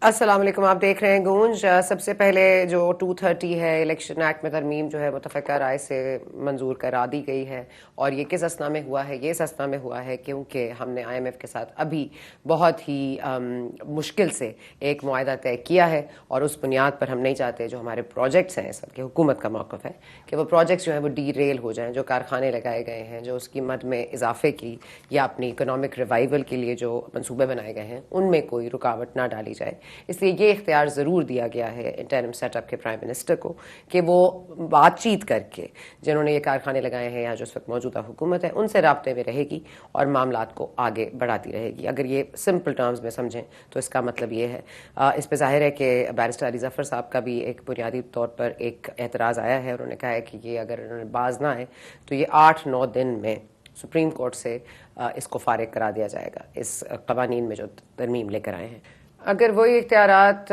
अस्सलाम वालेकुम। आप देख रहे हैं गूंज। सबसे पहले जो 230 है इलेक्शन एक्ट में तरमीम जो है मुतफ़क़ा राय से मंजूर करा दी गई है। और ये किस असना में हुआ है? ये इस असना में हुआ है क्योंकि हमने IMF के साथ अभी बहुत ही मुश्किल से एक मुआहदा तय किया है और उस बुनियाद पर हम नहीं चाहते जो हमारे प्रोजेक्ट्स हैं, इस वक्त की हुकूमत का मौक़िफ़ है कि वो प्रोजेक्ट्स जो हैं वो डीरेल हो जाएँ। जो कारखाने लगाए गए हैं, जो उसकी मद में इजाफे की या अपनी इकनॉमिक रिवाइवल के लिए जो मनसूबे बनाए गए हैं उनमें कोई रुकावट ना डाली जाए। इसलिए ये इख्तियार ज़रूर दिया गया है इंटरिम सेटअप के प्राइम मिनिस्टर को कि वो बातचीत करके जिन्होंने ये कारखाने लगाए हैं या जो इस वक्त मौजूदा हुकूमत है उनसे राब्ते में रहेगी और मामलात को आगे बढ़ाती रहेगी। अगर ये सिंपल टर्म्स में समझें तो इसका मतलब ये है। इस पर ज़ाहिर है कि बैरिस्टर अली ज़फ़र साहब का भी एक बुनियादी तौर पर एक एतराज़ आया है। उन्होंने कहा है कि ये अगर इन्होंने बाज ना आए तो ये 8-9 दिन में सुप्रीम कोर्ट से इसको फारिग करा दिया जाएगा, इस कवानीन में जो तरमीम लेकर आए हैं। अगर वही इख्तियारात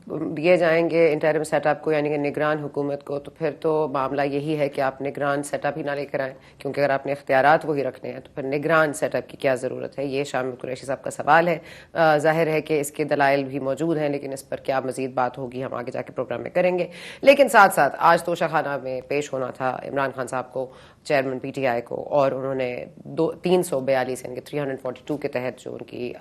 दिए जाएंगे इंटरिम सेटअप को यानी कि निगरान हुकूमत को, तो फिर तो मामला यही है कि आप निगरान सेटअप ही ना लेकर आएँ, क्योंकि अगर आपने इख्तियारात वही रखने हैं तो फिर निगरान सेटअप की क्या ज़रूरत है? ये शामिल कुरैशी साहब का सवाल है। ज़ाहिर है कि इसके दलाइल भी मौजूद हैं, लेकिन इस पर क्या मज़ीद बात होगी हम आगे जाके प्रोग्राम में करेंगे। लेकिन साथ साथ आज तोशाखाना में पेश होना था इमरान खान साहब को, चेयरमैन PTI को, और उन्होंने 342 यानी कि 342 के तहत जो उनकी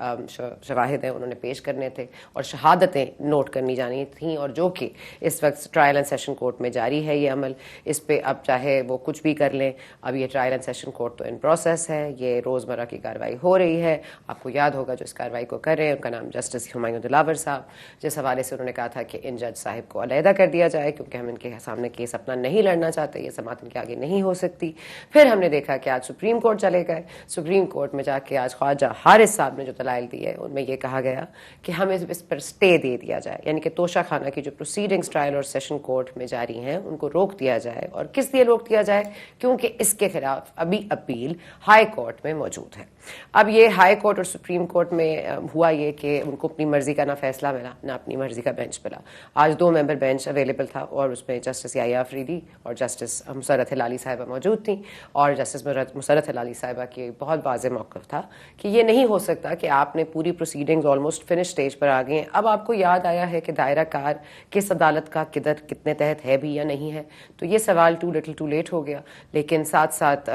शवाहिद हैं उन्होंने पेश करने थे और शहादतें नोट करनी जानी थी, और जो कि इस वक्त ट्रायल एंड सेशन कोर्ट में जारी है ये अमल। इस पे अब चाहे वो कुछ भी कर लें, अब ये ट्रायल एंड सेशन कोर्ट तो इन प्रोसेस है, ये रोज़मर्रा की कार्रवाई हो रही है। आपको याद होगा जो इस कार्रवाई को कर रहे हैं उनका नाम जस्टिस हुमायूं दिलावर साहब, जिस हवाले से उन्होंने कहा था कि इन जज साहिब को अलहदा कर दिया जाए क्योंकि हम इनके सामने केस अपना नहीं लड़ना चाहते, ये समात इनके आगे नहीं हो सकती। फिर हमने देखा कि आज सुप्रीम कोर्ट चले गए। सुप्रीम कोर्ट में जाके आज ख्वाजा हारिस साहब ने जो दलाइल दी है उनमें यह कहा गया कि हमें इस पर स्टे दे दिया जाए, यानी कि तोशाखाना की जो प्रोसीडिंग्स ट्रायल और सेशन कोर्ट में जारी हैं उनको रोक दिया जाए। और किस लिए रोक दिया जाए? क्योंकि इसके खिलाफ अभी अपील हाई कोर्ट में मौजूद है। अब ये हाई कोर्ट और सुप्रीम कोर्ट में हुआ ये कि उनको अपनी मर्जी का ना फैसला मिला ना अपनी मर्जी का बेंच मिला। आज 2 मेंबर बेंच अवेलेबल था और उसमें जस्टिस याहिया अफरीदी और जस्टिस मुसर्रत हिलाली साहिबा मौजूद थी, और जस्टिस मुसर्रत हिलाली साहिबा की बहुत वाज़ेह मौक़िफ़ था कि ये नहीं हो सकता कि आपने पूरी प्रोसीडिंग्स ऑलमोस्ट फिनिश स्टेज पर आ गई हैं, अब आपको याद आया है कि दायरा कार किस अदालत का किधर कितने तहत है भी या नहीं है। तो ये सवाल टू लिटिल टू लेट हो गया। लेकिन साथ साथ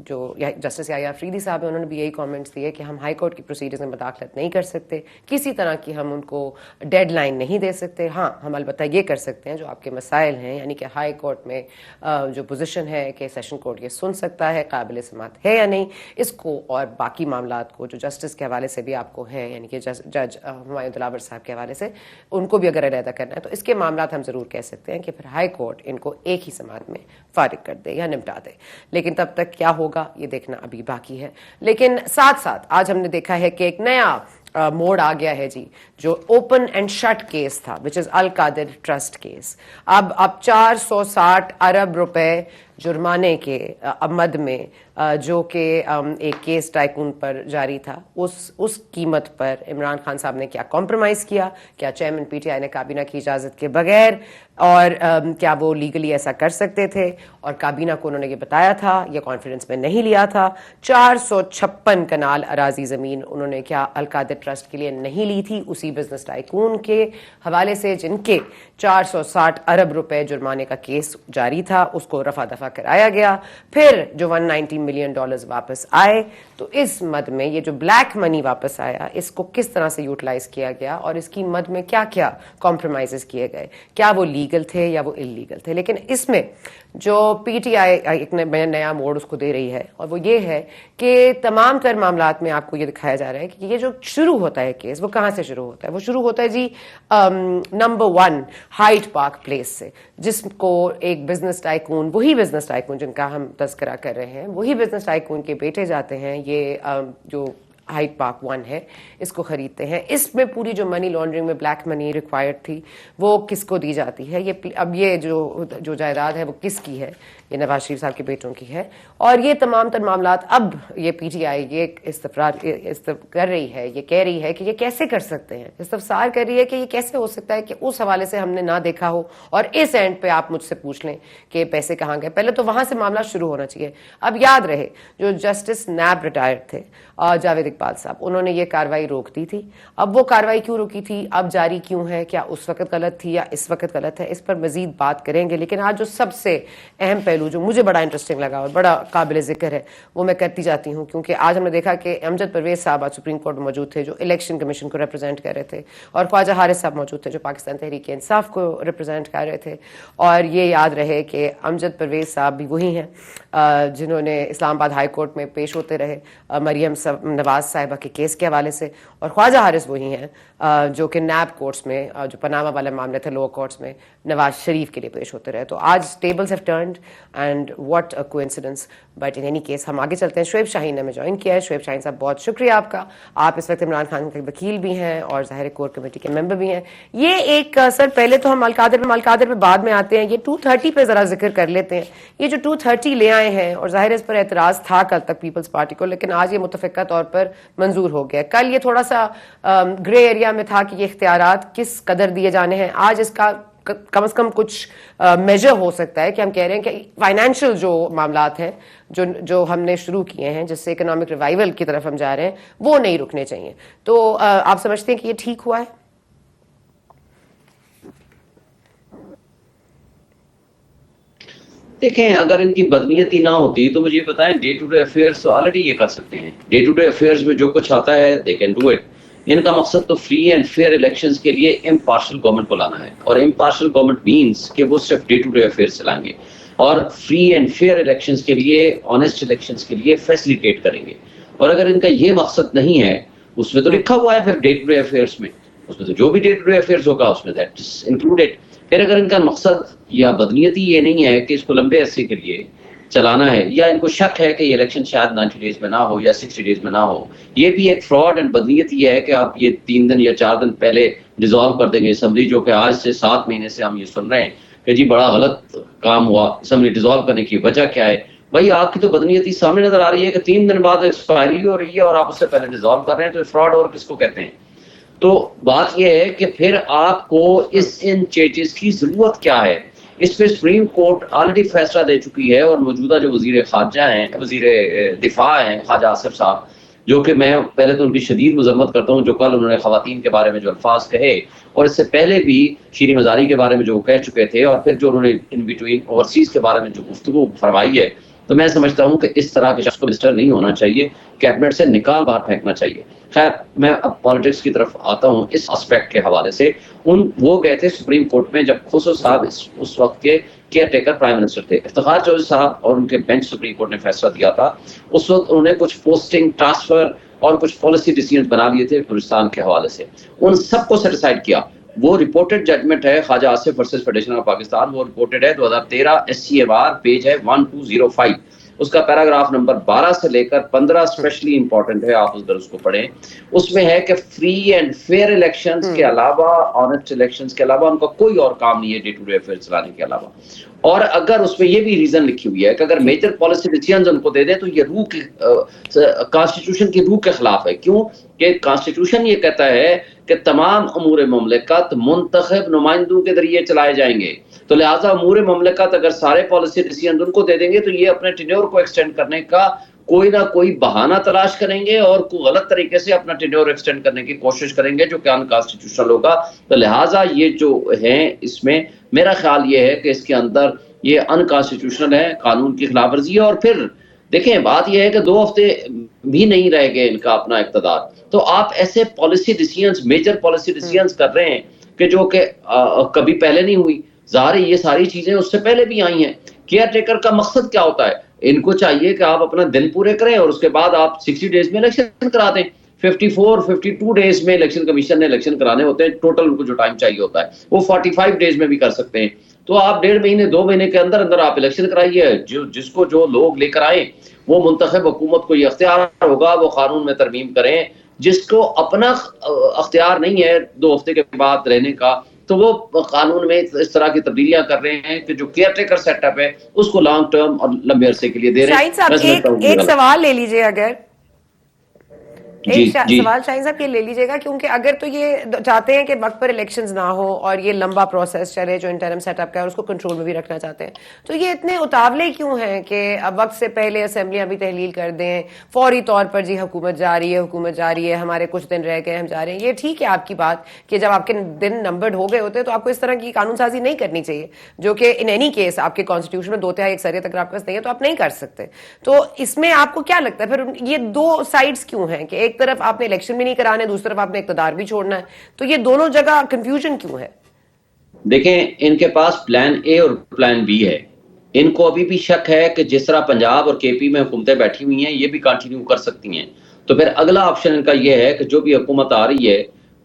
जो जस्टिस याहिया अफरीदी साहब हैं उन्होंने भी यही कमेंट्स दिए कि हम हाई कोर्ट की प्रोसीडिंग्स में मुदाखलत नहीं कर सकते, किसी तरह की हम उनको डेडलाइन नहीं दे सकते। हाँ, हम अलबत्ता ये कर सकते हैं जो आपके मसाइल हैं, यानी कि हाई कोर्ट में जो पोजीशन है कि सेशन कोर्ट ये सुन सकता है, काबिल समात है या नहीं, इसको और बाकी मामलात को जो जस्टिस के हवाले से भी आपको है, यानी कि जज हुमायूं दिलावर साहब के हवाले से उनको भी अगर अलहदा करना है तो इसके मामलात हम ज़रूर कह सकते हैं कि फिर हाई कोर्ट इनको एक ही समात में फारिग कर दे या निपटा दे। लेकिन तब तक क्या होगा ये देखना अभी बाकी है। लेकिन साथ साथ आज हमने देखा है कि एक नया मोड़ आ गया है जी, जो ओपन एंड शट केस था which is Al Qadir Trust case. अब 460 अरब रुपए जुर्माने के मद में जो कि एक केस टाइकून पर जारी था, उस कीमत पर इमरान खान साहब ने क्या कॉम्प्रोमाइज़ किया? क्या चेयरमैन PTI ने काबीना की इजाज़त के बगैर, और क्या वो लीगली ऐसा कर सकते थे? और काबीना को उन्होंने ये बताया था, ये कॉन्फिडेंस में नहीं लिया था। 456 कनाल अराजी ज़मीन उन्होंने क्या अल कादिर ट्रस्ट के लिए नहीं ली थी उसी बिजनेस टाइकून के हवाले से जिनके 460 अरब रुपए जुर्माने का केस जारी था, उसको रफा दफा कराया गया। फिर जो $190 मिलियन वापस आए, तो इस मद में ये जो ब्लैक मनी वापस आया, इसको किस तरह से यूटिलाइज किया गया और इसकी मद में क्या क्या कॉम्प्रोमाइज़ किए गए, क्या वो लीगल थे या वो इलीगल थे? लेकिन इसमें जो PTI एक नया मोड़ उसको दे रही है, और वो ये है कि तमाम तर मामलात में आपको ये दिखाया जा रहा है कि ये जो शुरू होता है केस, वो कहाँ से शुरू होता है? वो शुरू होता है जी नंबर 1 हाइड पार्क प्लेस से, जिसको एक बिजनेस टाइकून, वही बिजनेस टाइकून जिनका हम तस्करा कर रहे हैं, वही बिजनेस टाइकून के बेटे जाते हैं, ये जो हाइड पार्क 1 है, इसको खरीदते हैं। इसमें पूरी जो मनी लॉन्ड्रिंग में ब्लैक मनी रिक्वायर्ड थी वो किसको दी जाती है? ये अब ये जो जायदाद है वो किसकी है? ये नवाज शरीफ साहब के बेटों की है। और ये तमाम तर मामलात अब ये PTI ये कर रही है, ये कह रही है कि ये कैसे कर सकते हैं, इस्तफसार कर रही है कि ये कैसे हो सकता है कि उस हवाले से हमने ना देखा हो और इस एंड पे आप मुझसे पूछ लें कि पैसे कहाँ गए। पहले तो वहां से मामला शुरू होना चाहिए। अब याद रहे जो जस्टिस नैब रिटायर्ड थे, जावेद सत्यपाल साहब, उन्होंने ये कार्रवाई रोक दी थी। अब वो कार्रवाई क्यों रुकी थी, अब जारी क्यों है, क्या उस वक्त गलत थी या इस वक्त गलत है, इस पर मजीद बात करेंगे। लेकिन आज जो सबसे अहम पहलू जो मुझे बड़ा इंटरेस्टिंग लगा और बड़ा काबिल जिक्र है वो मैं करती जाती हूँ, क्योंकि आज हमने देखा कि अमजद परवेज साहब आज सुप्रीम कोर्ट में मौजूद थे जो इलेक्शन कमीशन को रिप्रेजेंट कर रहे थे, और ख्वाजा हारिस साहब मौजूद थे जो पाकिस्तान तहरीक इंसाफ को रिप्रेजेंट कर रहे थे। और ये याद रहे कि अमजद परवेज साहब भी वही हैं जिन्होंने इस्लामाबाद हाई कोर्ट में पेश होते रहे मरियम नवाज साहिबा के केस के हवाले से, और ख्वाजा हारिस वही हैं जो कि नैब कोर्ट्स में जो पनामा वाले मामले थे लोअर कोर्ट्स में नवाज शरीफ के लिए पेश होते रहे। तो आज tables have turned and what a coincidence. But in any case हम आगे चलते हैं। शुएब शाहीन ने हमें ज्वाइन किया है। शुएब शाहीन साहब बहुत शुक्रिया आपका। आप इस वक्त इमरान खान के वकील भी हैं और ज़ाहिर कोर कमेटी के मेंबर भी हैं। ये एक सर पहले तो हम अलकादर पे बाद में आते हैं, ये 230 पे ज़रा जिक्र कर लेते हैं। ये जो 230 ले आए हैं और ज़ाहिर इस पर एतराज़ था कल तक पीपल्स पार्टी को, लेकिन आज ये मुतफ़िका तौर पर मंजूर हो गया। कल ये थोड़ा सा ग्रे एरिया में था कि ये इख्तियारात किस कदर दिए जाने हैं। आज इसका कम से कम कुछ मेजर हो सकता है कि हम कह रहे हैं कि फाइनेंशियल जो मामलात हैं जो हमने शुरू किए हैं जिससे इकोनॉमिक रिवाइवल की तरफ हम जा रहे हैं वो नहीं रुकने चाहिए। तो आप समझते हैं कि ये ठीक हुआ है? देखें, अगर इनकी बदनीयती ना होती तो मुझे बताएं, डे टू डे अफेयर्स तो ऑलरेडी ये कर सकते हैं। डे टू डे अफेयर्स में जो कुछ आता है दे कैन डू इट। इनका मकसद तो फ्री एंड फेयर इलेक्शंस के लिए इम्पार्शियल गवर्नमेंट को लाना है, और इम्पार्शियल गवर्नमेंट मींस कि वो सिर्फ डे टू डे अफेयर्स चलाएंगे और फ्री एंड फेयर इलेक्शंस के लिए, ऑनेस्ट इलेक्शंस के लिए फैसिलिटेट करेंगे। और अगर इनका ये मकसद नहीं है, उसमें तो लिखा हुआ है फिर डे टू डे अफेयर्स में, उसमें तो जो भी डे टू डे अफेयर्स होगा उसमें दैट इज इंक्लूडेड। फिर अगर इनका मकसद या बदनीयती ये नहीं है कि इसको लंबे अरसे के लिए चलाना है, या इनको शक है कि ये इलेक्शन शायद 90 डेज में ना हो या 60 डेज में ना हो, ये भी एक फ्रॉड एंड बदनीयती है कि आप ये 3 दिन या 4 दिन पहले डिसॉल्व कर देंगे असम्बली, जो कि आज से 7 महीने से हम ये सुन रहे हैं कि जी बड़ा गलत काम हुआ, असम्बली डिसॉल्व करने की वजह क्या है। भाई आपकी तो बदनीयती सामने नजर आ रही है कि 3 दिन बाद एक्सपायरी हो रही है और आप उससे पहले डिसॉल्व कर रहे हैं, तो फ्रॉड और किसको कहते हैं? तो बात यह है कि फिर आपको इन चेंजेस की जरूरत क्या है। इस पे सुप्रीम कोर्ट ऑलरेडी फैसला दे चुकी है, और मौजूदा जो वजीर खारजा हैं, वजीर दिफा हैं ख्वाजा आसिफ साहब, जो कि मैं पहले तो उनकी शदीद मजम्मत करता हूँ, जो कल उन्होंने खवातीन के बारे में जो अल्फाज कहे, और इससे पहले भी शीरी मजारी के बारे में जो कह चुके थे, और फिर जो उन्होंने इन बिटवीन ओवरसीज के बारे में जो गुफ्तगू फरमाई है, तो मैं समझता हूँ कि इस तरह के शख्स को मिनिस्टर नहीं होना चाहिए, कैबिनेट से निकाल बाहर फेंकना चाहिए। खैर, मैं अब पॉलिटिक्स की तरफ आता हूँ इस एस्पेक्ट के हवाले से। वो गए थे सुप्रीम कोर्ट में जब खुसरो साहब उस वक्त के केयर टेकर प्राइम मिनिस्टर थे। इफ्तिखार चौधरी साहब और उनके बेंच सुप्रीम कोर्ट ने फैसला दिया था। उस वक्त उन्होंने कुछ पोस्टिंग, ट्रांसफर और कुछ पॉलिसी डिसीजन बना लिए थे बलूचिस्तान के हवाले से। उन सबको सेटिस्फाइड किया। वो रिपोर्टेड जजमेंट है Khawaja Asif versus Federation of Pakistan, वो रिपोर्टेड है 2013 SCMR, पेज है 1205। उसका पैराग्राफ नंबर 12 से लेकर 15 स्पेशली इंपॉर्टेंट है, आप उधर उसको पढ़ें। उसमें है कि फ्री एंड फेयर इलेक्शंस के अलावा, ऑनेस्ट इलेक्शंस के अलावा उनका कोई और काम नहीं है डे टू डे अफेयर चलाने के अलावा। और अगर उसमें ये भी रीजन लिखी हुई है कि अगर मेजर पॉलिसी डिसीजंस उनको दे दें तो ये रूह की, कॉन्स्टिट्यूशन की रूह के खिलाफ है। क्यों कि कॉन्स्टिट्यूशन ये कहता है कि तमाम अमूर मुमलिकत मुंतखब नुमाइंदों के जरिए चलाए जाएंगे, तो लिहाजा अमूर मुमलिकत अगर सारे पॉलिसी डिसीजन उनको दे देंगे तो ये अपने टेन्योर को एक्सटेंड करने का कोई ना कोई बहाना तलाश करेंगे और कोई गलत तरीके से अपना टेन्योर एक्सटेंड करने की कोशिश करेंगे, जो कि अनकॉन्स्टिट्यूशनल होगा। तो लिहाजा ये जो है, इसमें मेरा ख्याल ये है कि इसके अंदर ये अनकॉन्स्टिट्यूशनल है, कानून की खिलाफ वर्जी है। और फिर देखें, बात यह है कि 2 हफ्ते भी नहीं रह गए इनका अपना इक़्तिदार, तो आप ऐसे policy decisions, major policy decisions कर रहे हैं कि जो कि कभी पहले नहीं हुई। ज़ाहिर है ये सारी चीजें उससे पहले भी आई हैं। केयर टेकर का मकसद क्या होता है? इनको चाहिए कि आप अपना दिन पूरे करें और उसके बाद आप 60 डेज में इलेक्शन करा दें। 52 डेज में इलेक्शन कमीशन ने इलेक्शन कराने होते हैं, टोटल उनको जो टाइम चाहिए होता है वो 45 डेज में भी कर सकते हैं। तो आप 1.5 महीने 2 महीने के अंदर अंदर आप इलेक्शन कराइए। जिसको जो लोग लेकर आए वो मुंतखब हुकूमत को ये अख्तियार होगा वो कानून में तरमीम करें। जिसको अपना अख्तियार नहीं है 2 हफ्ते के बाद रहने का, तो वो कानून में इस तरह की तब्दीलियां कर रहे हैं कि जो केयर टेकर सेटअप है उसको लॉन्ग टर्म और लंबे अरसे के लिए दे रहे हैं। शाहिद साहब एक सवाल ले लीजिए। अगर एक सवाल शाहीन साहब ये ले लीजिएगा, क्योंकि अगर तो ये चाहते हैं कि वक्त पर इलेक्शंस ना हो और ये लंबा प्रोसेस चले जो इंटरिम सेटअप का है, और उसको कंट्रोल में भी रखना चाहते हैं, तो ये इतने उतावले क्यों हैं कि अब वक्त से पहले असेंबलियां भी तहलील कर दें फौरी तौर पर, जी हुकूमत जा रही है, हुकूमत जा रही है, हमारे कुछ दिन रह गए, हम जा रहे हैं। ये ठीक है आपकी बात कि जब आपके दिन नंबर्ड हो गए होते हैं तो आपको इस तरह की कानून साजी नहीं करनी चाहिए, जो कि इन एनी केस आपके कॉन्स्टिट्यूशन में 2/3 अक्सरियत अगर आपके पास नहीं है तो आप नहीं कर सकते। तो इसमें आपको क्या लगता है फिर ये दो साइड्स क्यों हैं कि एक तरफ आपने इलेक्शन भी नहीं कराने, दूसरी तरफ आपने इक़्तिदार भी छोड़ना है, तो ये दोनों जगह कंफ्यूजन क्यों है? देखें, इनके पास प्लान ए और प्लान बी है। इनको अभी भी शक है कि जिस तरह पंजाब और केपी में हुकूमतें बैठी हुई हैं, ये भी कंटिन्यू कर सकती हैं। तो फिर अगला ऑप्शन इनका ये है कि जो भी हुकूमत आ रही है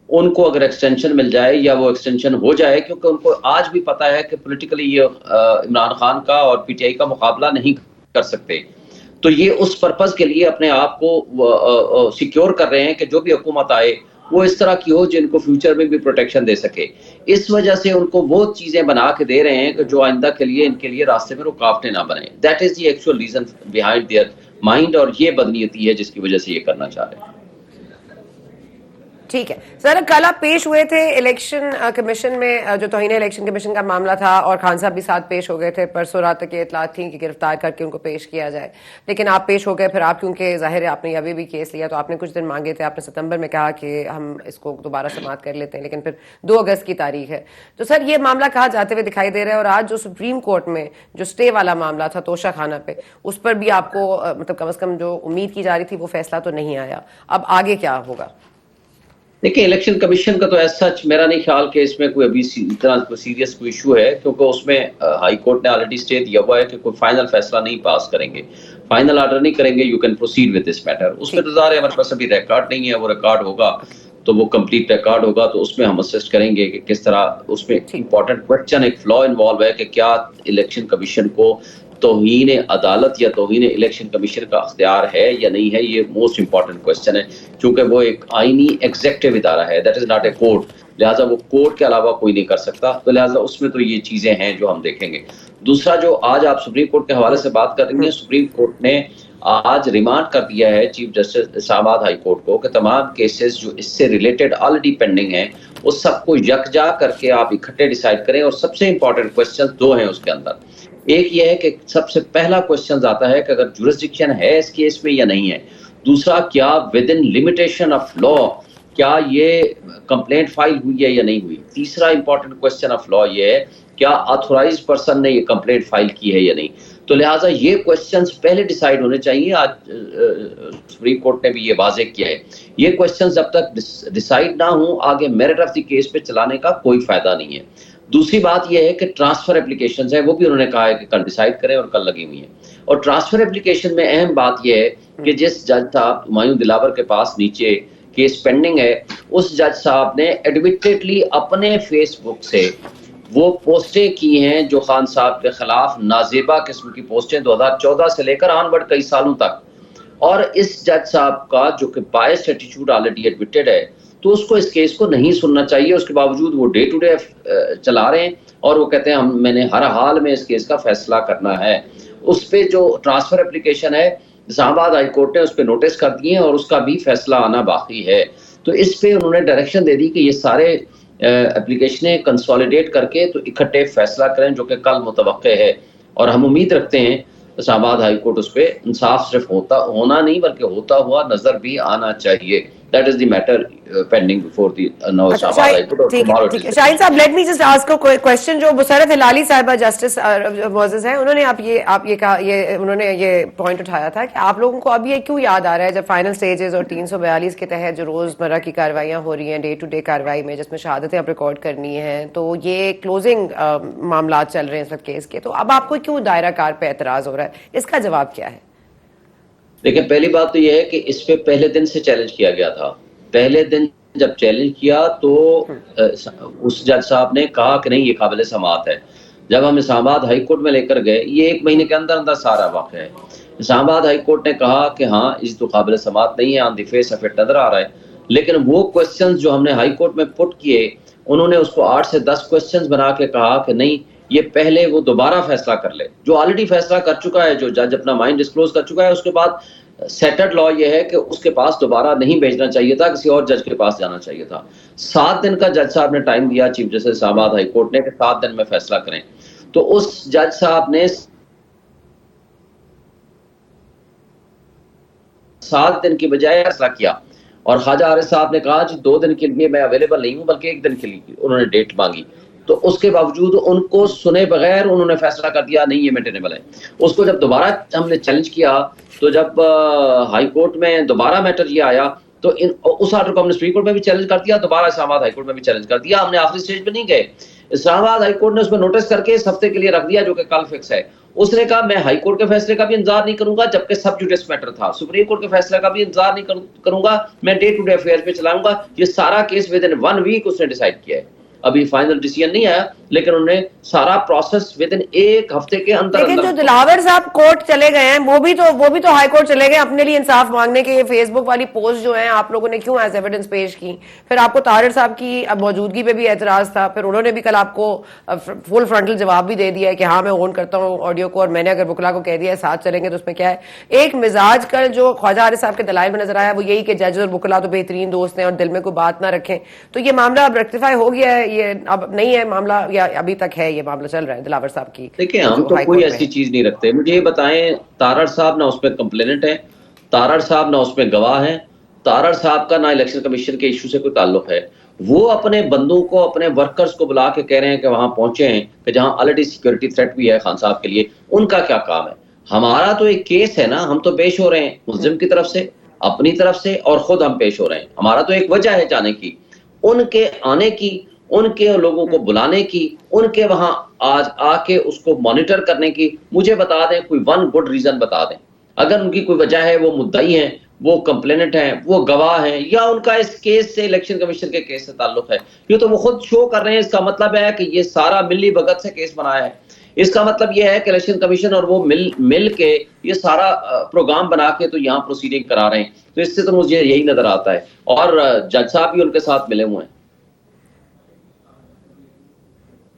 उनको अगर एक्सटेंशन मिल जाए या वो एक्सटेंशन हो जाए, क्योंकि उनको आज भी पता है कि पॉलिटिकली ये इमरान खान का और पीटीआई का मुकाबला नहीं कर सकते। तो ये उस पर्पस के लिए अपने आप को सिक्योर कर रहे हैं कि जो भी हुकूमत आए वो इस तरह की हो जिनको फ्यूचर में भी प्रोटेक्शन दे सके। इस वजह से उनको वो चीजें बना के दे रहे हैं कि जो आइंदा के लिए इनके लिए रास्ते में रुकावटें ना बने। That is the actual reason behind their mind, और ये बदनीयती है जिसकी वजह से ये करना चाह रहे हैं। ठीक है सर, कल आप पेश हुए थे इलेक्शन कमीशन में, जो तौहीन इलेक्शन कमीशन का मामला था, और खान साहब भी साथ पेश हो गए थे। परसों रात तक ये इतलात थी कि गिरफ्तार करके उनको पेश किया जाए, लेकिन आप पेश हो गए। फिर आप, क्योंकि जाहिर है आपने अभी भी केस लिया, तो आपने कुछ दिन मांगे थे। आपने सितंबर में कहा कि हम इसको दोबारा समाअत कर लेते हैं, लेकिन फिर 2 अगस्त की तारीख है। तो सर ये मामला कहाँ जाते हुए दिखाई दे रहा है, और आज जो सुप्रीम कोर्ट में जो स्टे वाला मामला था तोशा खाना पे, उस पर भी आपको मतलब कम से कम जो उम्मीद की जा रही थी वो फैसला तो नहीं आया। अब आगे क्या होगा? देखिए, इलेक्शन कमीशन का तो ऐसा सच मेरा नहीं ख्याल कि इसमें कोई अभी इतना कोई सीरियस कोई इशू है, क्योंकि उसमें हाई कोर्ट ने ऑलरेडी स्टे दिया हुआ है कि कोई फाइनल फैसला नहीं पास करेंगे, फाइनल ऑर्डर नहीं करेंगे, you can proceed with this matter. उसमें तो ज़ाहिर है हमारे पास अभी रिकॉर्ड नहीं है, वो रिकॉर्ड होगा तो वो कंप्लीट रिकॉर्ड होगा, तो उसमें हम असिस्ट करेंगे कि किस तरह उसमें इंपॉर्टेंट क्वेश्चन, एक फ्लॉ इन्वॉल्व है कि क्या इलेक्शन कमीशन को तौहीन अदालत या तौहीन इलेक्शन कमीशन का अख्तियार है या नहीं है। ये मोस्ट इंपॉर्टेंट क्वेश्चन है, क्योंकि वो एक आईनी एग्जेक्टिव इदारा है, that is not a court, लिहाजा वो कोर्ट के अलावा कोई नहीं कर सकता। तो लिहाजा उसमें तो ये चीजें हैं जो हम देखेंगे। दूसरा, जो आज आप सुप्रीम कोर्ट के हवाले से बात कर रही हैं, सुप्रीम कोर्ट ने आज रिमांड कर दिया है chief justice Islamabad high court को कि तमाम केसेस जो इससे रिलेटेड ऑलरेडी पेंडिंग हैं उस सबको यकजा करके आप इकट्ठे डिसाइड करें। और सबसे इंपॉर्टेंट क्वेश्चन 2 हैं उसके अंदर। एक ये है कि सबसे पहला क्वेश्चन आता है कि अगर जुरिस्डिक्शन है इस केस में या नहीं है। दूसरा, क्या with in limitation of law क्या ये कंप्लेंट फाइल हुई है या नहीं हुई। तीसरा इंपॉर्टेंट क्वेश्चन ऑफ लॉ ये है, क्या ऑथोराइज्ड पर्सन ने ये कंप्लेंट फाइल की है या नहीं। तो लिहाजा ये क्वेश्चंस पहले डिसाइड होने चाहिए। आज सुप्रीम कोर्ट ने भी ये वाज़ेह किया है, ये क्वेश्चंस जब तक डिसाइड ना हो आगे मेरिट ऑफ द केस पे चलाने का कोई फायदा नहीं है। दूसरी बात यह है कि ट्रांसफर एप्लीकेशंस है, वो भी उन्होंने कहा है कि कल डिसाइड करें और कल लगी हुई है। और ट्रांसफर एप्लीकेशन में अहम बात यह है कि जिस जज साहब हुमायूं दिलावर के पास नीचे केस पेंडिंग है, उस जज साहब ने एडमिटेडली अपने फेसबुक से वो पोस्टें की हैं जो खान साहब के खिलाफ नाजेबा किस्म की पोस्टें 2014 से लेकर ऑनवर्ड कई सालों तक। और इस जज साहब का जो कि बायस्ड एटीट्यूड ऑलरेडी एडमिटेड है, तो उसको इस केस को नहीं सुनना चाहिए। उसके बावजूद वो डे टू डे चला रहे हैं और वो कहते हैं मैंने हर हाल में इस केस का फैसला करना है। उस पर जो ट्रांसफर एप्लीकेशन है इस्लामाबाद हाई कोर्ट ने उस पर नोटिस कर दिए और उसका भी फैसला आना बाकी है। तो इस पे उन्होंने डायरेक्शन दे दी कि ये सारे एप्लीकेशनें कंसोलिडेट करके तो इकट्ठे फैसला करें, जो कि कल मुतवक्के है। और हम उम्मीद रखते हैं इस्लामाबाद हाई कोर्ट उस पर इंसाफ सिर्फ होना नहीं बल्कि होता हुआ नजर भी आना चाहिए। That is the matter pending before the now Islamabad High Court. ठीक है शाहीन साहब, let me just ask a question. जो मुसरत हिलाली साहिबा जस्टिस मोजेस हैं, उन्होंने ये कहा, उन्होंने ये पॉइंट उठाया था कि आप लोगों को अब ये क्यों याद आ रहा है जब फाइनल स्टेजेस और 342 के तहत जो रोजमर्रा की कार्रवाइयाँ हो रही हैं, डे टू डे कार्रवाई में जिसमें शहादतें आप रिकॉर्ड करनी है, तो ये क्लोजिंग मामला चल रहे हैं इस वक्त केस के, तो अब आपको क्यों दायरा कार पे एतराज हो रहा है? इसका जवाब क्या है? देखिए, पहली बात तो यह है कि इस पे पहले दिन से चैलेंज किया गया था। पहले दिन जब चैलेंज किया तो उस जज साहब ने कहा कि नहीं ये काबिल समाअत है। जब हम इस्लामाबाद हाई कोर्ट में लेकर गए, ये 1 महीने के अंदर अंदर सारा वाक़या है, इस्लामाबाद हाई कोर्ट ने कहा कि हाँ इस तो काबिल समाअत नहीं है, on the face of it नजर आ रहा है। लेकिन वो क्वेश्चंस जो हमने हाई कोर्ट में पुट किए, उन्होंने उसको 8 से 10 क्वेश्चंस बना के कहा कि नहीं ये पहले वो दोबारा फैसला कर ले, जो ऑलरेडी फैसला कर चुका है, जो जज अपना माइंड डिस्क्लोज कर चुका है। उसके बाद सेटल्ड लॉ ये है कि उसके पास दोबारा नहीं भेजना चाहिए था, किसी और जज के पास जाना चाहिए था। 7 दिन का जज साहब ने टाइम दिया chief justice Islamabad high court ने कि 7 दिन में फैसला करें। तो उस जज साहब ने 7 दिन की बजाय फैसला किया और ख्वाजा आरिफ साहब ने कहा जी 2 दिन के लिए मैं अवेलेबल नहीं हूं, बल्कि 1 दिन के लिए उन्होंने डेट मांगी। तो उसके बावजूद उनको सुने बगैर उन्होंने फैसला कर दिया नहीं ये मेंटेनेबल है। उसको जब दोबारा हमने चैलेंज किया, तो जब हाई कोर्ट में दोबारा मैटर ये आया, तो उस ऑर्डर को हमने सुप्रीम कोर्ट में भी चैलेंज कर दिया, दोबारा इस्लामाबाद हाई कोर्ट में भी चैलेंज कर दिया। हमने आखिरी स्टेज पे नहीं गए, इस्लामाबाद हाई कोर्ट ने उसमें नोटिस करके इस हफ्ते के लिए रख दिया, जो कि कल फिक्स है। उसने कहा मैं हाई कोर्ट के फैसले का भी इंतजार नहीं करूंगा, जबकि सब जुडिस मैटर था। सुप्रीम कोर्ट के फैसले का भी इंतजार नहीं करूंगा, मैं डे टू डे अफेयर्स पे चलाऊंगा। ये सारा केस विद इन 1 वीक उसने डिसाइड किया है। अभी फाइनल डिसीजन नहीं आया, लेकिन उन्होंने सारा प्रोसेस विद इन 1 हफ्ते के अंदर। लेकिन जो दिलावर साहब कोर्ट चले गए हैं, वो भी तो हाई कोर्ट चले गए अपने लिए इंसाफ मांगने के। फेसबुक वाली पोस्ट जो है आप लोगों ने क्यों एज एविडेंस पेश की? फिर आपको तारिर साहब की मौजूदगी पे भी एतराज था, फिर उन्होंने भी कल आपको फुल फ्रंटल जवाब भी दे दिया है कि हाँ मैं ओन करता हूँ ऑडियो को, और मैंने अगर बुकला को कह दिया है साथ चलेंगे तो उसमें क्या है। एक मिजाज का जो ख्वाजा आरिफ साहब के दलाइल में नजर आया वो यही कि जज और बुकला तो बेहतरीन दोस्त हैं और दिल में कोई बात ना रखें। तो ये मामला अब रेक्टिफाई हो गया है, ये अब नहीं है मामला, या अभी तक है ये मामला चल रहा है दिलावर साहब की? देखिए हम तो कोई ऐसी चीज नहीं रखते। मुझे ये बताएं, तारड़ साहब ना उसमें कंप्लेनेंट है, तारड़ साहब ना उसमें गवाह है, तारड़ साहब का ना इलेक्शन कमीशन के इशू से कोई ताल्लुक है। वो अपने बंदों को, अपने वर्कर्स को बुला के कह रहे हैं कि वहां पहुंचे हैं, कि जहां ऑलरेडी सिक्योरिटी थ्रेट भी है खान साहब के लिए। उनका क्या काम है? हमारा तो एक केस है ना, हम तो पेश हो रहे हैं मुल्जिम की तरफ से, अपनी तरफ से, और खुद हम पेश हो रहे हैं। हमारा तो एक वजह है जाने की, उनके आने की, उनके लोगों को बुलाने की, उनके वहां आज आके उसको मॉनिटर करने की। मुझे बता दें कोई 1 गुड रीजन बता दें। अगर उनकी कोई वजह है, वो मुद्दई हैं, वो कंप्लेनेंट हैं, वो गवाह हैं, या उनका इस केस से, इलेक्शन कमीशन के केस से ताल्लुक है, ये तो वो खुद शो कर रहे हैं। इसका मतलब है कि ये सारा मिली भगत से केस बनाया है। इसका मतलब ये है कि इलेक्शन कमीशन और वो मिल के ये सारा प्रोग्राम बना के तो यहाँ प्रोसीडिंग करा रहे हैं। तो इससे तो मुझे यही नजर आता है, और जज साहब भी उनके साथ मिले हुए हैं।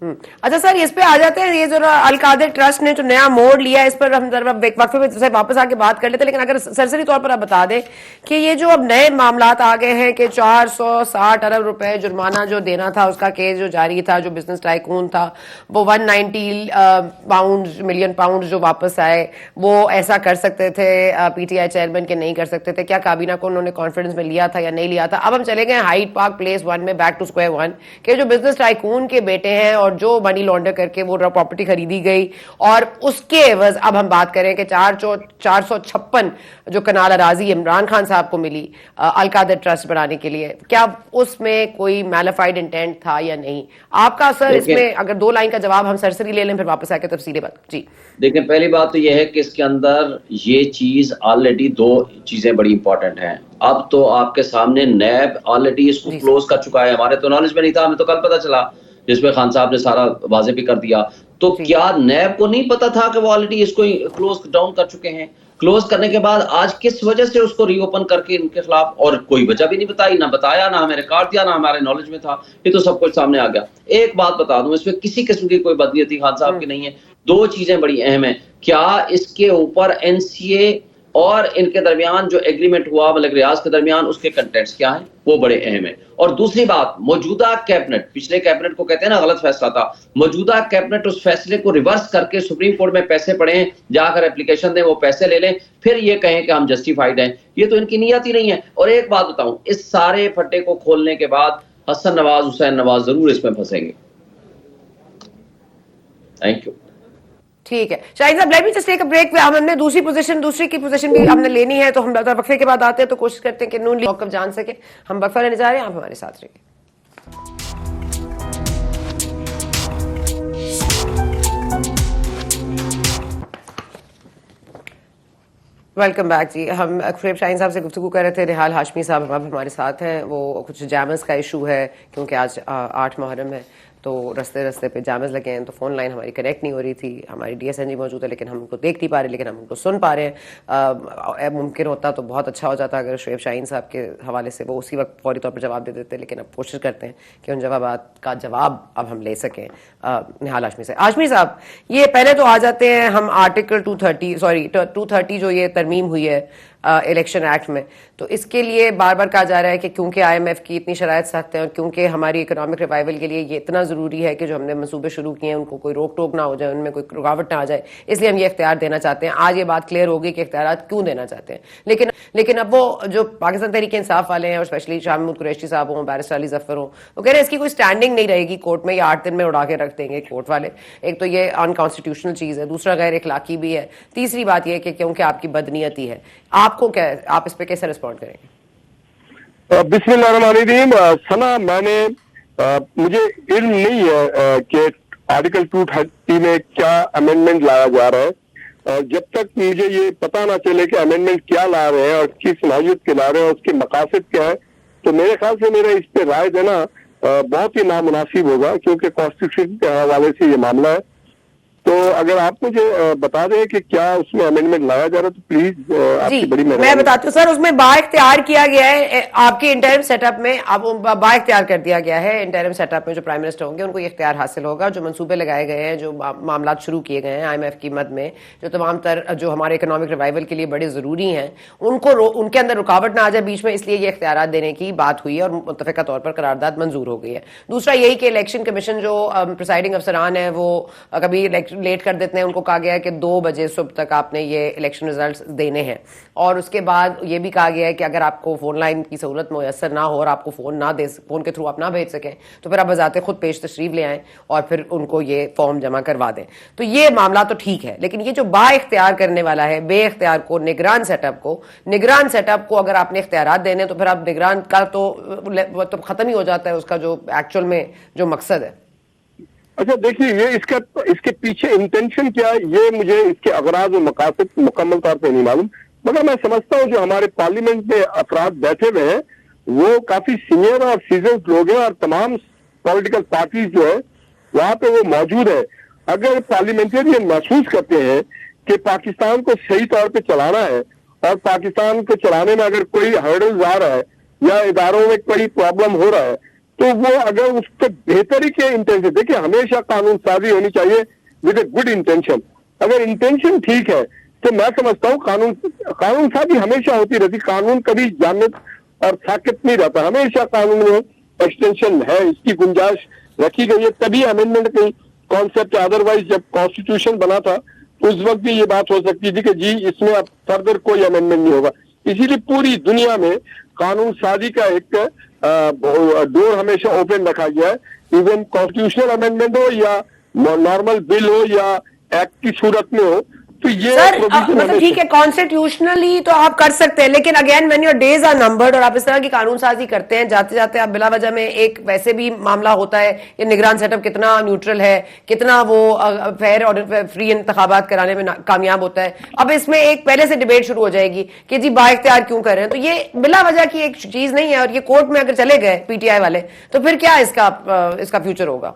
अच्छा सर, इस पे आ जाते हैं। ये जो अलकादिर ट्रस्ट ने जो नया मोड़ लिया है, इस पर हम जरा वक्फे में से वापस आके बात कर लेते हैं। लेकिन अगर सरसरी तौर पर आप बता दें कि ये जो अब नए मामलात आ गए हैं कि 460 अरब रुपए जुर्माना जो देना था, उसका केस जो जारी था, जो बिजनेस टाइकून था, वो 190 मिलियन पाउंड जो वापस आए, वो ऐसा कर सकते थे पीटीआई चेयरमैन के नहीं कर सकते थे? क्या काबीना को उन्होंने कॉन्फ्रेंस में लिया था या नहीं लिया था? अब हम चले गए हाइड पार्क प्लेस 1 में, बैक टू स्क्वायर 1 के जो बिजनेस टाइकून के बेटे हैं और जो मनी लॉन्डर करके वो प्रॉपर्टी खरीदी गई, और उसके एवज अब हम बात करें कि 456 जो कनाल अराजी इमरान खान साहब को मिली अलकादिर ट्रस्ट बनाने के लिए, क्या उसमें कोई मैलिफाइड इंटेंट था या नहीं? आपका सर इसमें अगर 2 लाइन का जवाब हम सरसरी ले लें, फिर वापस आके तफसीली बात। जी देखिए, पहली बात तो यह है कि इसके अंदर ये चीज ऑलरेडी 2 चीजें बड़ी इंपॉर्टेंट हैं। अब तो आपके सामने नैब ऑलरेडी इसको क्लोज कर चुका है। हमारे तो नॉलेज में नहीं था, हमें तो कल पता चला, जिसमें खान साहब ने सारा वाजे भी कर दिया। तो क्या नैब को नहीं पता था कि वो ऑलरेडी इसको क्लोज डाउन कर चुके हैं? क्लोज करने के बाद आज किस वजह से उसको रीओपन करके इनके खिलाफ, और कोई वजह भी नहीं बताई, ना बताया, ना हमें रिकॉर्ड दिया, ना हमारे नॉलेज में था। ये तो सब कुछ सामने आ गया। एक बात बता दूं, इसमें किसी किस्म की कोई बदनीयती खान साहब की नहीं है। 2 चीजें बड़ी अहम है। क्या इसके ऊपर एनसीए और इनके दरमियान जो एग्रीमेंट हुआ मलिक रियाज के दरमियान, उसके कंटेंट्स क्या हैं, वो बड़े अहम है। और दूसरी बात, मौजूदा कैबिनेट, पिछले कैबिनेट को कहते हैं ना गलत फैसला था, मौजूदा कैबिनेट उस फैसले को रिवर्स करके सुप्रीम कोर्ट में पैसे पड़े हैं, जाकर एप्लीकेशन दें, वो पैसे ले लें, फिर ये कहें कि हम जस्टिफाइड हैं। ये तो इनकी नीयत ही नहीं है। और एक बात बताऊं, इस सारे फट्टे को खोलने के बाद हसन नवाज, हुसैन नवाज जरूर इसमें फंसेंगे। Thank you. ठीक है Shahid sahab, let me just take a break. हमने दूसरी की पोजीशन भी हमने लेनी है, तो हम वक्फे के बाद आते हैं, तो कोशिश करते हैं कि नून लीग मौक़िफ़ जान सके। हम वक्फा लेने जा रहे हैं, आप हमारे साथ रहिए। वेलकम बैक जी। हम खुरेब शाहीन साहब से गुफ्तगू कर रहे थे। निहाल हाशमी साहब अब हमारे साथ हैं। वो कुछ जैमस का इशू है, क्योंकि आज 8 मुहर्रम है, तो रस्ते पे जामस लगे हैं, तो फ़ोन लाइन हमारी कनेक्ट नहीं हो रही थी। हमारी DSNG मौजूद है, लेकिन हम उनको देख नहीं पा रहे, लेकिन हम उनको सुन पा रहे हैं। मुमकिन होता तो बहुत अच्छा हो जाता अगर शुएब शाहीन साहब के हवाले से वो उसी वक्त फौरी तौर पर जवाब दे देते, लेकिन अब कोशिश करते हैं कि उन जवाबात का जवाब अब हम ले सकें निहाल हाशमी से। हाशमी साहब, ये पहले तो आ जाते हैं हम आर्टिकल 230 जो ये तरमीम हुई है इलेक्शन एक्ट में। तो इसके लिए बार बार कहा जा रहा है कि क्योंकि IMF की इतनी शराइत सख्त है और क्योंकि हमारी इकोनॉमिक रिवाइवल के लिए ये इतना ज़रूरी है कि जो हमने मंसूबे शुरू किए हैं उनको कोई रोक टोक ना हो जाए, उनमें कोई रुकावट ना आ जाए, इसलिए हम ये इख्तियार देना चाहते हैं। आज ये बात क्लियर होगी कि इख्तियार क्यों देना चाहते हैं। लेकिन अब वो जो पाकिस्तान तहरीक इंसाफ वाले हैं और स्पेशली शाह महमूद कुरैशी साहब हों, बैरिस्टर अली जफर हों, वो कह रहे हैं इसकी कोई स्टैंडिंग नहीं रहेगी कोर्ट में, ये 8 दिन में उड़ा के रख देंगे कोर्ट वाले। एक तो ये अनकॉन्स्टिट्यूशनल चीज़ है, दूसरा गैर इखलाकी भी है, तीसरी बात यह कि क्योंकि आपकी बदनीयती है। आपको क्या, आप इस पर कैसे रिस्पॉन्ड करेंगे? बिस्मिल्लाहिर्रहमानिर्रहीम। सना, मुझे इल्म नहीं है कि आर्टिकल 230 में क्या अमेंडमेंट लाया जा रहा है, और जब तक मुझे ये पता ना चले कि अमेंडमेंट क्या ला रहे हैं और किस नौयत के ला रहे हैं और उसके मकासद क्या है, तो मेरे ख्याल से मेरा इस पे राय देना बहुत ही नामुनासिब होगा, क्योंकि कॉन्स्टिट्यूशन के हवाले से ये मामला है। तो अगर आप मुझे बता दें कि क्या उसमें अमेंडमेंट लाया जा रहा है तो प्लीज आपकी बड़ी मेहरबानी। मैं बताती हूँ सर, उसमें बाइख्तियार किया गया है आपके इंटरिम सेटअप में, अब बाइख्तियार कर दिया गया है इंटरिम सेटअप में। जो प्राइम मिनिस्टर होंगे उनको ये इख्तियार हासिल होगा। जो मंसूबे लगाए गए हैं, जो मामला शुरू किए गए हैं IMF की मद में, जो तमाम तर जो हमारे इकोनॉमिक रिवाइवल के लिए बड़े ज़रूरी हैं, उनके अंदर रुकावट ना आ जाए बीच में, इसलिए ये इख्तियार देने की बात हुई है और मुत्तफ़िका तौर पर करारदाद मंजूर हो गई है। दूसरा यही कि इलेक्शन कमीशन जो प्रिसाइडिंग अफसरान है वो कभी लेट कर देते हैं, उनको कहा गया है कि 2 बजे सुबह तक आपने ये इलेक्शन रिजल्ट्स देने हैं, और उसके बाद ये भी कहा गया है कि अगर आपको फोन लाइन की सहूलत मुयसर ना हो और आपको फोन के थ्रू आप ना भेज सकें तो फिर आप बजाते खुद पेश तशरीफ ले आएं और फिर उनको ये फॉर्म जमा करवा दें। तो ये मामला तो ठीक है, लेकिन ये जो बाइख्तियार करने वाला है बे इख्तियार को, निगरान सेटअप को अगर आपने इख्तियारात देने तो फिर आप निगरान का तो खत्म ही हो जाता है उसका जो एक्चुअल में जो मकसद है। अच्छा देखिए, ये इसके पीछे इंटेंशन क्या है, ये मुझे इसके अगराज और मकासद मुकम्मल तौर पे नहीं मालूम, मगर मैं समझता हूँ जो हमारे पार्लियामेंट में अफराद बैठे हुए हैं वो काफी सीनियर और सीजन लोग हैं और तमाम पॉलिटिकल पार्टीज जो है वहां पे वो मौजूद है। अगर पार्लियामेंटेरियन महसूस करते हैं कि पाकिस्तान को सही तौर पे चलाना है और पाकिस्तान को चलाने में अगर कोई हर्डल्स आ रहा है या इदारों में कोई प्रॉब्लम हो रहा है, तो वो अगर उसके बेहतरी के इंटेंशन, देखिए हमेशा कानून साजी होनी चाहिए विद ए गुड इंटेंशन। अगर इंटेंशन ठीक है तो मैं समझता हूँ कानून साजी हमेशा होती रहती, कानून कभी जामिद और साकित नहीं रहता, हमेशा कानून में एक्सटेंशन है, इसकी गुंजाइश रखी गई है, तभी अमेंडमेंट की कॉन्सेप्ट। अदरवाइज जब कॉन्स्टिट्यूशन बना था तो उस वक्त भी ये बात हो सकती थी कि जी इसमें अब फर्दर कोई अमेंडमेंट नहीं होगा। इसीलिए पूरी दुनिया में कानून साजी का एक डोर हमेशा ओपन रखा गया है, इवन कॉन्स्टिट्यूशनल अमेंडमेंट हो या नॉर्मल बिल हो या एक्ट की सूरत में हो। तो ये सर मतलब ठीक है, कॉन्स्टिट्यूशनली तो आप कर सकते हैं, लेकिन again when your days are numbered और आप इस तरह की कानून साजी करते हैं, जाते जाते आप बिला वजह में एक वैसे भी मामला होता है ये निगरान सेटअप कितना न्यूट्रल है, कितना वो फेयर और फ्री इंतखाबात कराने में कामयाब होता है। अब इसमें एक पहले से डिबेट शुरू हो जाएगी कि जी बाइख्तियार क्यों कर रहे हैं, तो ये बिला वजह की एक चीज नहीं है। और ये कोर्ट में अगर चले गए PTI वाले तो फिर क्या इसका फ्यूचर होगा?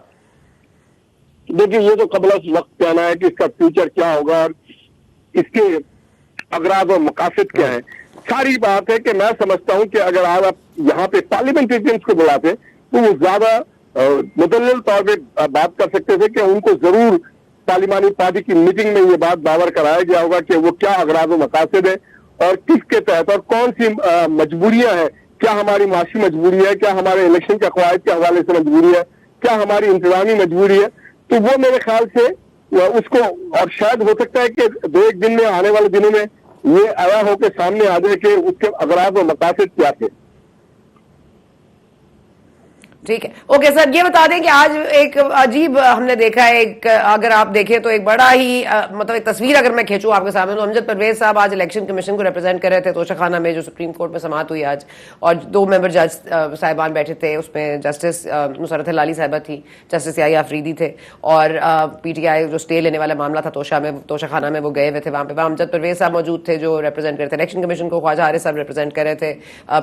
देखिए ये तो कबल वक्त कहना है कि इसका फ्यूचर क्या होगा, इसके अगराज और मकासद क्या है। सारी बात है कि मैं समझता हूं कि अगर आप यहाँ पे पार्लियामेंटेरियंस को बुलाते तो वो ज्यादा मुदल्लल तौर पे बात कर सकते थे कि उनको जरूर पार्लिमानी पार्टी की मीटिंग में ये बात दावर कराया गया होगा कि वो क्या अगराज और मकासद है और किसके तहत और कौन सी मजबूरियां हैं, क्या हमारी माशी मजबूरी है, क्या हमारे इलेक्शन के कवायद के हवाले से मजबूरी है, क्या हमारी इंतजामी मजबूरी है। तो वो मेरे ख्याल से उसको, और शायद हो सकता है कि 2-1 दिन में, आने वाले दिनों में ये आया हो के सामने आ जाए कि उसके अगराज और मकासद क्या थे। ठीक है, ओके सर, ये बता दें कि आज एक अजीब हमने देखा है, अगर आप देखें तो एक बड़ा ही मतलब एक तस्वीर अगर मैं खींचूं आपके सामने, तो अमजद परवेज साहब आज इलेक्शन कमीशन को रिप्रेजेंट कर रहे थे तोशाखाना में, जो सुप्रीम कोर्ट में समाअत हुई आज, और 2 मेंबर जज साहिबान बैठे थे, उसमें जस्टिस नुसरत लाली साहिबा थी, जस्टिस याहिया अफरीदी थे, और PTI जो स्टे लेने वाला मामला था तोशाखाना में वो गए हुए थे वहां पे। अमजद परवेज साहब मौजूद थे जो रिप्रेजेंट कर रहे थे इलेक्शन कमीशन को, ख्वाजा हारिस साहब रिप्रेजेंट कर रहे थे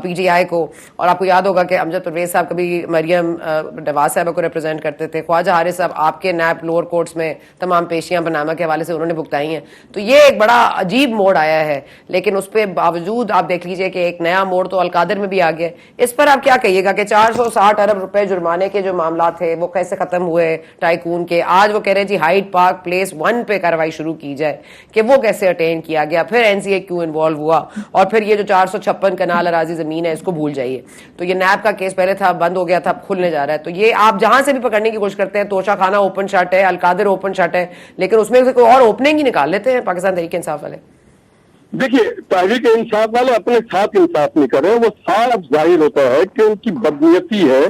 PTI को। और आपको याद होगा कि अमजद परवेज साहब कभी मरियम नवाज साहब को रिप्रेजेंट करते थे, ख्वाजा हारिस साहब आपके नैब लोअर कोर्ट्स में तमाम पेशियां पनामा के हवाले से उन्होंने भुगताई हैं। तो ये एक बड़ा अजीब मोड़ आया है, लेकिन उस पर बावजूद आप देख लीजिए कि एक नया मोड़ तो अलकादर में भी आ गया। इस पर आप क्या कहिएगा कि 460 अरब रुपए जुर्माने के जो मामला थे वो कैसे खत्म हुए टाइकून के? आज वो कह रहे हैं जी हाइड पार्क प्लेस 1 पे कार्रवाई शुरू की जाए, कि वो कैसे अटेन किया गया, फिर एनसीए क्यों इन्वॉल्व हुआ, और फिर ये जो 456 कनाल अराजी जमीन है इसको भूल जाइए। तो ये नैब का केस पहले था, बंद हो गया था, अब खुलने जा रहा है। तो ये आप जहां से भी पकड़ने की कोशिश करते हैं, तोशा खाना ओपन शट है, अलकादर ओपन शट है, लेकिन उसमें से कोई और ओपनिंग ही निकाल लेते हैं पाकिस्तान तहरीक इंसाफ वाले। देखिए, तहरीक इंसाफ वाले अपने साथ इंसाफ नहीं कर रहे हैं, वो साफ जाहिर होता है कि उनकी बदनीयती है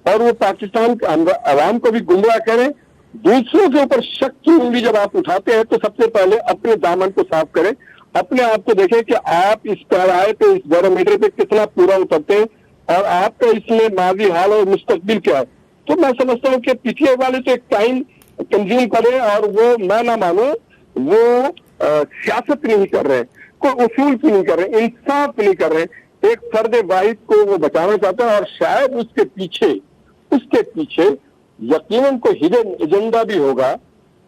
और वो पाकिस्तान के अवाम को भी गुमराह करें। दूसरों के ऊपर शक की उंगली जब आप उठाते हैं तो सबसे पहले अपने दामन को साफ करें, अपने आप को देखें कि आप इस पैराए पे, इस बैरोमीटर पे कितना पूरा उतरते हैं और आपका इसमें माजी हाल और मुस्तकबिल क्या है। तो मैं समझता हूँ कि पीटीआई वाले तो एक टाइम कंज्यूम करें और वो मैं ना मानू वो सियासत नहीं कर रहे, कोई उसूल की नहीं कर रहे, इंसाफ नहीं कर रहे, एक फर्द वाहिद को वो बचाना चाहते हैं और शायद उसके पीछे यकीनन कोई हिडन एजेंडा भी होगा।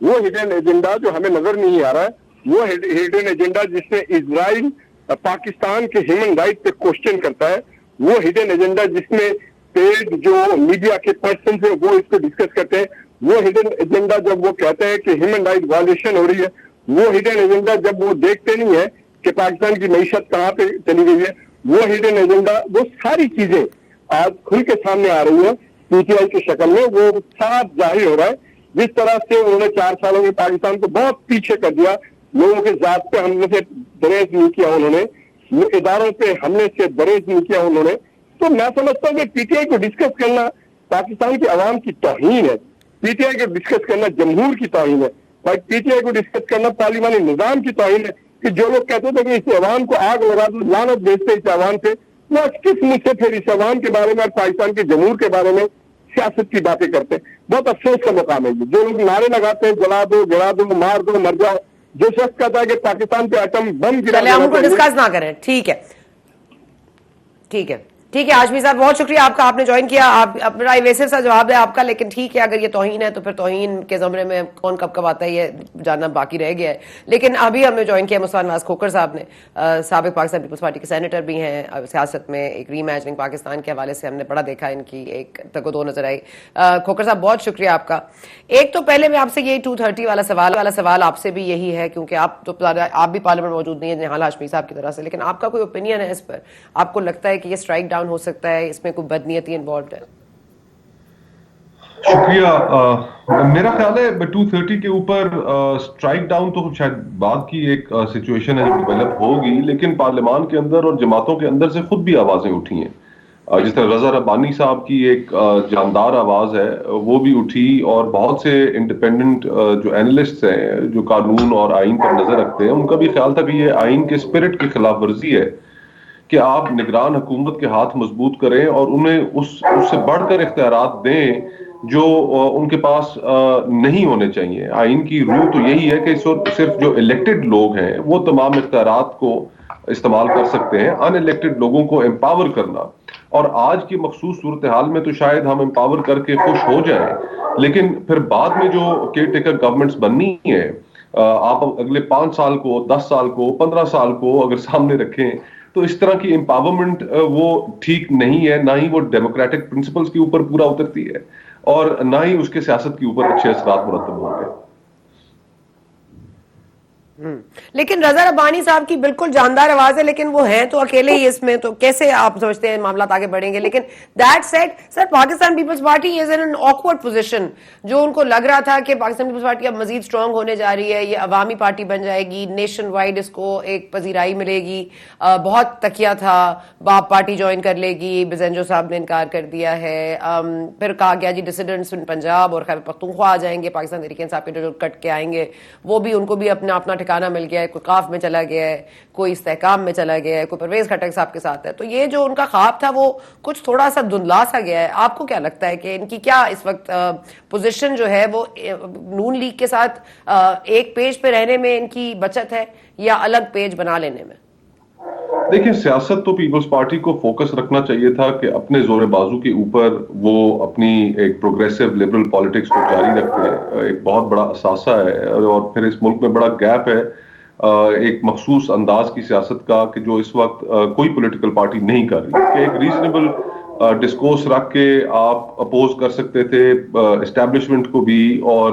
वो हिडन एजेंडा जो हमें नजर नहीं आ रहा है, वो हिडन एजेंडा जिसमें इजराइल पाकिस्तान के ह्यूमन राइट पे क्वेश्चन करता है, वो हिडन एजेंडा जिसमें पेड जो मीडिया के पर्सन है वो इसको डिस्कस करते हैं, वो हिडन एजेंडा जब वो कहते हैं कि ह्यूमन राइट वायलेशन हो रही है, वो हिडन एजेंडा जब वो देखते नहीं है कि पाकिस्तान की मईशत कहाँ पे चली गई है, वो हिडन एजेंडा, वो सारी चीजें आज खुल के सामने आ रही है पीटीआई की शक्ल में। वो साफ जाहिर हो रहा है जिस तरह से उन्होंने 4 सालों में पाकिस्तान को बहुत पीछे कर दिया, लोगों के जात पे हमले से दरेज नहीं किया उन्होंने, इदारों पे हमले से दरेज नहीं किया उन्होंने। तो मैं समझता हूँ कि पीटीआई को डिस्कस करना पाकिस्तान की आवाम की तौहीन है, पीटीआई को डिस्कस करना जमहूर की तौहीन है, पीटीआई को डिस्कस करना पार्लिमानी निजाम की तौहीन है। कि जो लोग कहते थे कि इस अवाम को आग लगा दो, लानत भेजते इस अवाम से, वो किस मुझ से फिर इस अवाम के बारे में और पाकिस्तान के जमहूर के बारे में सियासत की बातें करते हैं। बहुत अफसोस का मुकाम है। जो लोग नारे लगाते हैं जला दो, गिरा दो, मार दो, मर जाओ, जो शख्स कहता है कि पाकिस्तान पे एटम बम गिरा, चले हम उनको डिस्कस ना करें। ठीक है, ठीक है, ठीक है। आजमी साहब बहुत शुक्रिया आपका, आपने ज्वाइन किया। आप अपना इवेसिव सा जवाब है आपका, लेकिन ठीक है, अगर ये तौहीन है तो फिर तौहीन के ज़मरे में कौन कब कब आता है ये जानना बाकी रह गया है। लेकिन अभी हमने ज्वाइन किया मुस्तान नवाज खोखर साहब ने, साबिक पाकिस्तान पीपल्स पार्टी के सेनेटर भी हैं, सियासत में एक रीइमेजिनिंग पाकिस्तान के हवाले से हमने बड़ा देखा, इनकी एक तको नजर आई। खोखर साहब बहुत शुक्रिया आपका। एक तो पहले मैं आपसे ये 230 वाला सवाल आपसे भी यही है, क्योंकि आप भी पार्लियामेंट मौजूद नहीं है निहाल हाशमी साहब की तरह से, लेकिन आपका कोई ओपिनियन है इस पर? आपको लगता है कि ये स्ट्राइक डाउन हो सकता है, इसमें कोई बदनीयती इन्वॉल्व है? शुक्रिया। मेरा ख्याल है 230 के ऊपर स्ट्राइक डाउन तो शायद बाद की एक सिचुएशन है जो डेवलप होगी, लेकिन पार्लियामान के अंदर और जमातों के अंदर से खुद भी आवाजें उठी हैं। जिस तरह रजा रब्बानी साहब की एक जानदार आवाज है वो भी उठी, और बहुत से इंडिपेंडेंट जो एनालिस्ट हैं जो कानून और आइन पर नजर रखते हैं, उनका भी ख्याल था कि ये आइन के स्पिरिट की खिलाफ वर्जी है कि आप निगरान हुकूमत के हाथ मजबूत करें और उन्हें उससे बढ़कर इख्तियारात दें जो उनके पास नहीं होने चाहिए। आइन की रूह तो यही है कि सिर्फ जो इलेक्टेड लोग हैं वो तमाम इख्तियारात को इस्तेमाल कर सकते हैं, अनइलेक्टेड लोगों को एम्पावर करना। और आज की मखसूस सूरत हाल में तो शायद हम एम्पावर करके खुश हो जाएं, लेकिन फिर बाद में जो केयर टेकर गवर्नमेंट्स बननी है, आप अगले 5 साल को, 10 साल को, 15 साल को अगर सामने रखें, तो इस तरह की एम्पावरमेंट वो ठीक नहीं है, ना ही वो डेमोक्रेटिक प्रिंसिपल्स के ऊपर पूरा उतरती है और ना ही उसके सियासत के ऊपर अच्छे असरात मुरतब होंगे। लेकिन रजा रब्बानी साहब की बिल्कुल जानदार आवाज है, लेकिन वो हैं तो अकेले ही इसमें, तो कैसे आप सोचते हैं मामला आगे बढ़ेंगे? लेकिन that said sir, Pakistan Peoples Party is in an awkward position. जो उनको लग रहा था कि पाकिस्तान पीपल्स पार्टी अब मजीद स्ट्रांग होने जा रही है, ये अवामी पार्टी बन जाएगी, नेशन वाइड इसको एक पजीराई मिलेगी, बहुत तकिया था बाप पार्टी ज्वाइन कर लेगी, बिजेंजो साहब ने इनकार कर दिया है, फिर कहा गया जी डिसिडेंट्स पंजाब और खैबर पख्तूनख्वा आ जाएंगे, पाकिस्तान तहरीक इंसाफ के जो कट के आएंगे वो भी, उनको भी अपना अपना ठिकाना मिल गया है, कोई काफ में चला गया है, कोई इस्तेहकाम में चला गया है, कोई परवेज खटक साहब के साथ है। तो ये जो उनका ख्वाब था वो कुछ थोड़ा सा धुंधला सा गया है। आपको क्या लगता है कि इनकी क्या इस वक्त पोजीशन जो है वो नून लीग के साथ एक पेज पे रहने में इनकी बचत है या अलग पेज बना लेने में? देखिए, सियासत तो पीपल्स पार्टी को फोकस रखना चाहिए था कि अपने जोर बाजू के ऊपर वो अपनी एक प्रोग्रेसिव लिबरल पॉलिटिक्स को जारी रखे। एक बहुत बड़ा असासा है और फिर इस मुल्क में बड़ा गैप है एक मखसूस अंदाज की सियासत का कि जो इस वक्त कोई पॉलिटिकल पार्टी नहीं कर रही, कि एक रीजनेबल डिस्कोर्स रख के आप अपोज कर सकते थे एस्टेब्लिशमेंट को भी, और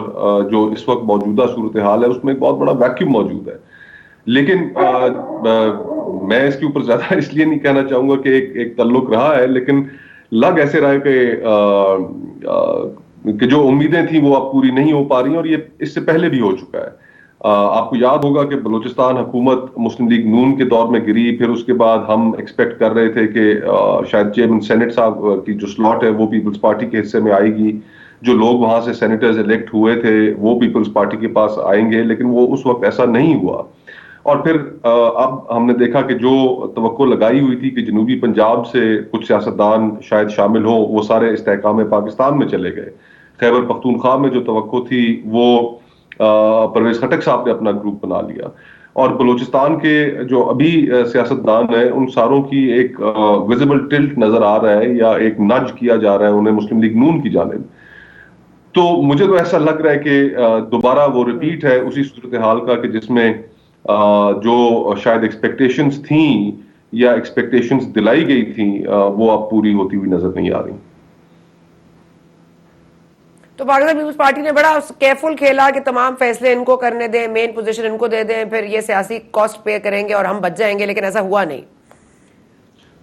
जो इस वक्त मौजूदा सूरत हाल है उसमें एक बहुत बड़ा वैक्यूम मौजूद है। लेकिन मैं इसके ऊपर ज्यादा इसलिए नहीं कहना चाहूंगा कि एक तल्लुक रहा है, लेकिन लग ऐसे रहा है कि जो उम्मीदें थी वो अब पूरी नहीं हो पा रही, और ये इससे पहले भी हो चुका है। आपको याद होगा कि बलूचिस्तान हुकूमत मुस्लिम लीग नून के दौर में गिरी, फिर उसके बाद हम एक्सपेक्ट कर रहे थे कि शायद चेयरमैन सेनेट साहब की जो स्लॉट है वो पीपल्स पार्टी के हिस्से में आएगी, जो लोग वहां से सेनेटर्स इलेक्ट हुए थे वो पीपल्स पार्टी के पास आएंगे, लेकिन वो उस वक्त ऐसा नहीं हुआ। और फिर अब हमने देखा कि जो तवक्को लगाई हुई थी कि जनूबी पंजाब से कुछ सियासतदान शायद शामिल हो, वो सारे इस्तेहकाम पाकिस्तान में चले गए। खैबर पख्तूनख्वा में जो तवक्को थी वो परवेज खटक साहब ने अपना ग्रुप बना लिया, और बलूचिस्तान के जो अभी सियासतदान है उन सारों की एक विजिबल टिल्ट नजर आ रहा है, या एक नज किया जा रहा है उन्हें मुस्लिम लीग नून की जानिब। तो मुझे तो ऐसा लग रहा है कि दोबारा वो रिपीट है उसी सूरत हाल का कि जिसमें जो शायद एक्सपेक्टेशंस थी या एक्सपेक्टेशंस दिलाई गई थी वो अब पूरी होती हुई नजर नहीं आ रही। तो पाकिस्तान पीपल्स पार्टी ने बड़ा केयरफुल खेला कि तमाम फैसले इनको करने दें, मेन पोजीशन इनको दे दें, फिर ये सियासी कॉस्ट पे करेंगे और हम बच जाएंगे, लेकिन ऐसा हुआ नहीं।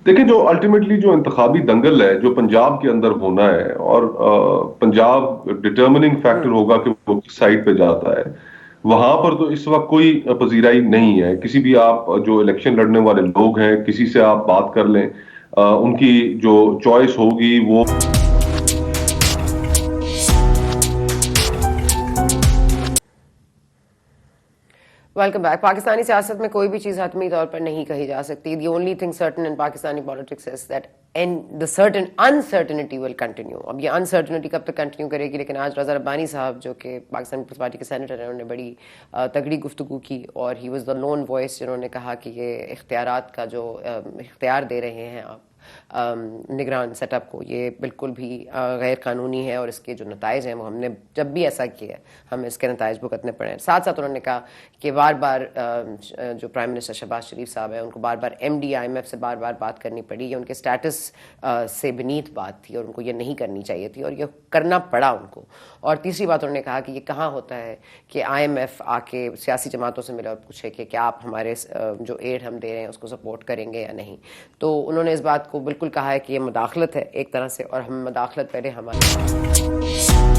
देखिए, जो अल्टीमेटली जो इंतखाबी दंगल है जो पंजाब के अंदर होना है, और पंजाब डिटर्मिनिंग फैक्टर होगा कि वो किस साइड पे जाता है, वहां पर तो इस वक्त कोई पजीराई नहीं है। किसी भी आप जो इलेक्शन लड़ने वाले लोग हैं किसी से आप बात कर लें, उनकी जो चॉइस होगी वो वेलकम बैक। पाकिस्तानी सियासत में कोई भी चीज़ हतमी तौर पर नहीं कही जा सकती। The only thing certain in Pakistani politics is that and the certain uncertainty will continue. अब ये अनसर्टनिटी कब तक कंटिन्यू करेगी, लेकिन आज रज़ा रब्बानी साहब जो कि पाकिस्तान पीपल्स पार्टी के सेनेटर हैं, उन्होंने बड़ी तगड़ी गुफ्तगू की, और he was the loan voice जिन्होंने कहा कि ये इख्तियारात का जो इख्तियार दे रहे हैं आप निगरान सेटअप को, ये बिल्कुल भी गैर कानूनी है, और इसके जो नताइज हैं वो हमने जब भी ऐसा किया है हम इसके नताइज भुगतने पड़े हैं। साथ साथ उन्होंने कहा कि बार बार जो प्राइम मिनिस्टर शहबाज शरीफ साहब हैं उनको बार बार MD IMF से बार बार बात करनी पड़ी, ये उनके स्टेटस से बेनीथ बात थी और उनको ये नहीं करनी चाहिए थी, और ये करना पड़ा उनको। और तीसरी बात उन्होंने कहा कि ये कहाँ होता है कि IMF आके सियासी जमातों से मिले और पूछे कि क्या आप हमारे जो एड हम दे रहे हैं उसको सपोर्ट करेंगे या नहीं। तो उन्होंने इस बात को बिल्कुल कहा है कि ये मुदाखलत है एक तरह से, और हम मुदाखलत पहले हमारे